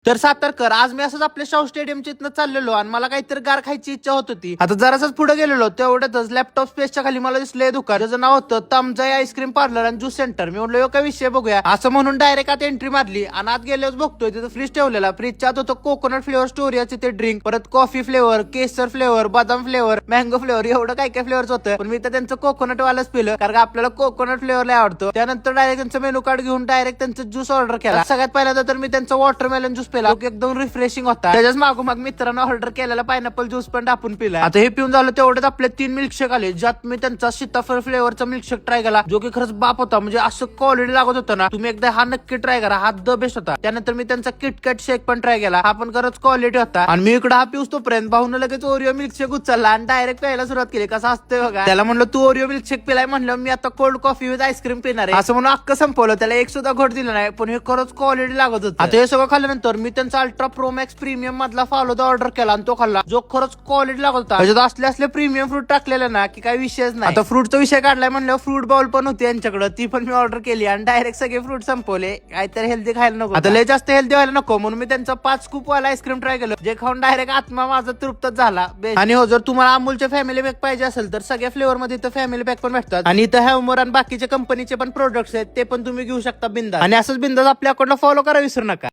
तर सातारकर, आज मी असंच आपल्या शाहू स्टेडियमच्या इथनं चाललेलो आणि मला काहीतरी गार खायची इच्छा होत होती. आता जरासच पुढे गेलेलो तेवढ्यातच लॅपटॉप स्पेसच्या खाली मला दिसलंय दुकान, त्याचं नाव होतं Tamjai ice cream parlour and juice centre. मी म्हणलो काय विषय बघूया असं म्हणून डायरेक्ट आता एंट्री मारली आणि आत गेल्यावर बघतोय तिथं फ्रीज ठेवलेला. फ्रीजच्या आत होतं कोकोनट फ्लेवर स्टोरियाचे ते ड्रिंक, परत कॉफी फ्लेवर, केसर फ्लेवर, बदाम फ्लेवर, मँगो फ्लेवर, एवढं काय काय फ्लेवर्स होतं. पण मी तर त्यांचं कोकोनट वालाच पिलं, कारण आपल्याला कोकोनट फ्लेवर लय आवडतो. त्यानंतर डायरेक्ट त्यांचं मेनू कार्ड घेऊन डायरेक्ट त्यांचं ज्यूस ऑर्डर केला. सगळ्यात पहिल्यांदा तर मी त्यांचा वॉटरमेलन ज्यूस पिला, एकदम रिफ्रेशिंग होता. त्याच्याच मागोमाग मित्रांनो ऑर्डर केलेला पायनॅपल ज्यूस पण टाकून पिला. आता हे पिऊन झालं तेवढ्यात आपले 3 मिल्कशेक आले, ज्यात मी त्यांचा सीताफळ फ्लेवरचा मिल्कशेक ट्राय केला, जो की खरंच बाप होता. म्हणजे असं क्वालिटी लागत होतं ना, तुम्ही एकदा हा नक्की ट्राय करा, हा द बेस्ट होता. त्यानंतर मी त्यांचा किटकॅट शेक पण ट्राय केला, हा पण खरंच क्वालिटी होता. आणि मी इकडे हा पिऊस तोपर्यंत भाऊन लगेच ओरिओ मिल्कशेक उचलला आणि डायरेक्ट प्यायला सुरुवात केली. कसं असतंय बघा, त्याला म्हणलं तू ओरिओ मिल्कशेक पिलाय, म्हणलं मी आता कोल्ड कॉफी विथ आईस्क्रीम पिणार आहे, असं म्हणून अख्खं संपवलं. त्याला एक सुद्धा घोट दिला नाही, पण हे खरंच क्वालिटी लागत होतं. आता हे सगळं खाल्ल्यानंतर मी त्यांचा अल्ट्रा प्रो मॅक्स प्रीमियम मधला फालुदा ऑर्डर केला आणि तो खाल्ला, जो खरंच क्वालिटी लागत होता. त्याच्यात असले प्रीमियम फ्रूट टाकलेले ना की काही विषयच नाही. आता फ्रूटचा विषय काढलाय म्हणलं, फ्रूट बाउल पण होती यांच्याकडे, ती पण मी ऑर्डर केली आणि डायरेक्ट सगळे फ्रूट संपवले. काहीतरी हेल्दी खायला नको, आता लय जास्त हेल्दी व्हायला नको, म्हणून मी त्यांचा 5 स्कूप वाला आईस्क्रीम ट्राय केलं, जे खाऊन डायरेक्ट आत्मा माझा तृप्तच झाला. आणि हो, जर तुम्हाला अमूलचे फॅमिली पॅक पाहिजे असेल तर सगळ्या फ्लेवर मध्ये इथं फॅमिली पॅक पण भेटतात. आणि इथं हॅवमोर आणि बाकीच्या कंपनीचे पण प्रोडक्ट्स आहेत, ते पण तुम्ही घेऊ शकता बिंदास. आणि असंच बिंदास आपल्या अकाउंटला फॉलो करा विसरू नका.